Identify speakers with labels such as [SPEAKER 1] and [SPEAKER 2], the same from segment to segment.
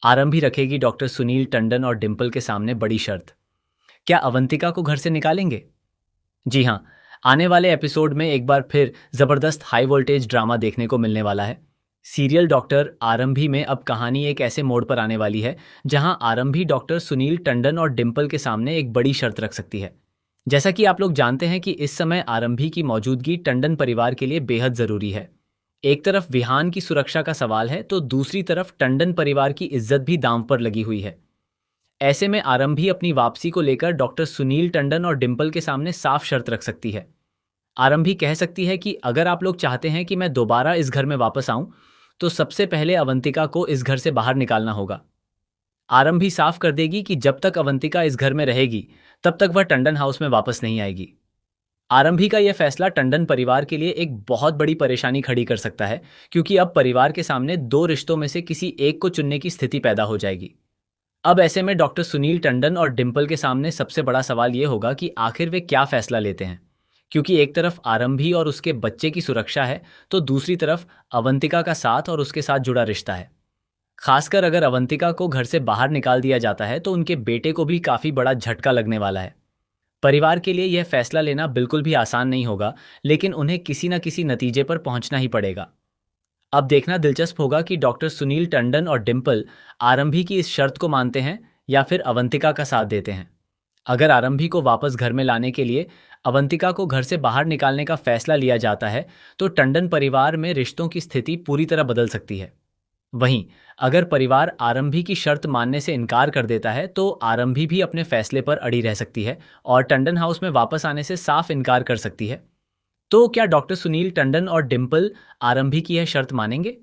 [SPEAKER 1] आरंभी रखेगी डॉक्टर सुनील टंडन और डिंपल के सामने बड़ी शर्त। क्या अवंतिका को घर से निकालेंगे? जी हाँ, आने वाले एपिसोड में एक बार फिर जबरदस्त हाई वोल्टेज ड्रामा देखने को मिलने वाला है। सीरियल डॉक्टर आरंभी में अब कहानी एक ऐसे मोड़ पर आने वाली है जहां आरंभी डॉक्टर सुनील टंडन और डिंपल के सामने एक बड़ी शर्त रख सकती है। जैसा कि आप लोग जानते हैं कि इस समय आरंभी की मौजूदगी टंडन परिवार के लिए बेहद जरूरी है। एक तरफ विहान की सुरक्षा का सवाल है तो दूसरी तरफ टंडन परिवार की इज्जत भी दांव पर लगी हुई है। ऐसे में आरंभी अपनी वापसी को लेकर डॉक्टर सुनील टंडन और डिंपल के सामने साफ शर्त रख सकती है। आरंभी कह सकती है कि अगर आप लोग चाहते हैं कि मैं दोबारा इस घर में वापस आऊं तो सबसे पहले अवंतिका को इस घर से बाहर निकालना होगा। आरंभी साफ कर देगी कि जब तक अवंतिका इस घर में रहेगी तब तक वह टंडन हाउस में वापस नहीं आएगी। आरंभी का यह फैसला टंडन परिवार के लिए एक बहुत बड़ी परेशानी खड़ी कर सकता है, क्योंकि अब परिवार के सामने दो रिश्तों में से किसी एक को चुनने की स्थिति पैदा हो जाएगी। अब ऐसे में डॉक्टर सुनील टंडन और डिंपल के सामने सबसे बड़ा सवाल यह होगा कि आखिर वे क्या फैसला लेते हैं, क्योंकि एक तरफ आरंभी और उसके बच्चे की सुरक्षा है तो दूसरी तरफ अवंतिका का साथ और उसके साथ जुड़ा रिश्ता है। खासकर अगर अवंतिका को घर से बाहर निकाल दिया जाता है तो उनके बेटे को भी काफी बड़ा झटका लगने वाला है। परिवार के लिए यह फैसला लेना बिल्कुल भी आसान नहीं होगा, लेकिन उन्हें किसी न किसी नतीजे पर पहुंचना ही पड़ेगा। अब देखना दिलचस्प होगा कि डॉक्टर सुनील टंडन और डिंपल आरंभी की इस शर्त को मानते हैं या फिर अवंतिका का साथ देते हैं। अगर आरंभी को वापस घर में लाने के लिए अवंतिका को घर से बाहर निकालने का फैसला लिया जाता है तो टंडन परिवार में रिश्तों की स्थिति पूरी तरह बदल सकती है। वहीं अगर परिवार आरंभी की शर्त मानने से इनकार कर देता है तो आरंभी भी अपने फैसले पर अड़ी रह सकती है और टंडन हाउस में वापस आने से साफ इनकार कर सकती है। तो क्या डॉक्टर सुनील टंडन और डिंपल आरंभी की यह शर्त मानेंगे?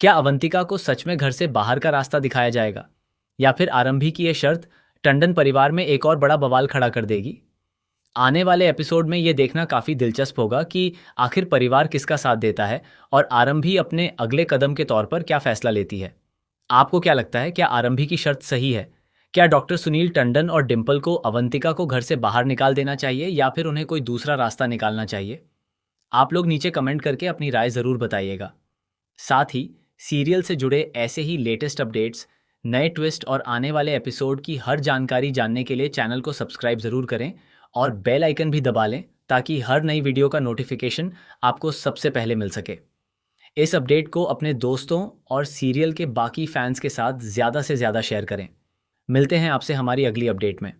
[SPEAKER 1] क्या अवंतिका को सच में घर से बाहर का रास्ता दिखाया जाएगा, या फिर आरंभी की यह शर्त टंडन परिवार में एक और बड़ा बवाल खड़ा कर देगी? आने वाले एपिसोड में यह देखना काफी दिलचस्प होगा कि आखिर परिवार किसका साथ देता है और आरंभी अपने अगले कदम के तौर पर क्या फैसला लेती है। आपको क्या लगता है, क्या आरंभी की शर्त सही है? क्या डॉक्टर सुनील टंडन और डिंपल को अवंतिका को घर से बाहर निकाल देना चाहिए या फिर उन्हें कोई दूसरा रास्ता निकालना चाहिए? आप लोग नीचे कमेंट करके अपनी राय जरूर बताइएगा। साथ ही सीरियल से जुड़े ऐसे ही लेटेस्ट अपडेट्स, नए ट्विस्ट और आने वाले एपिसोड की हर जानकारी जानने के लिए चैनल को सब्सक्राइब जरूर करें और बेल आइकन भी दबा लें ताकि हर नई वीडियो का नोटिफिकेशन आपको सबसे पहले मिल सके। इस अपडेट को अपने दोस्तों और सीरियल के बाकी फैंस के साथ ज़्यादा से ज़्यादा शेयर करें। मिलते हैं आपसे हमारी अगली अपडेट में।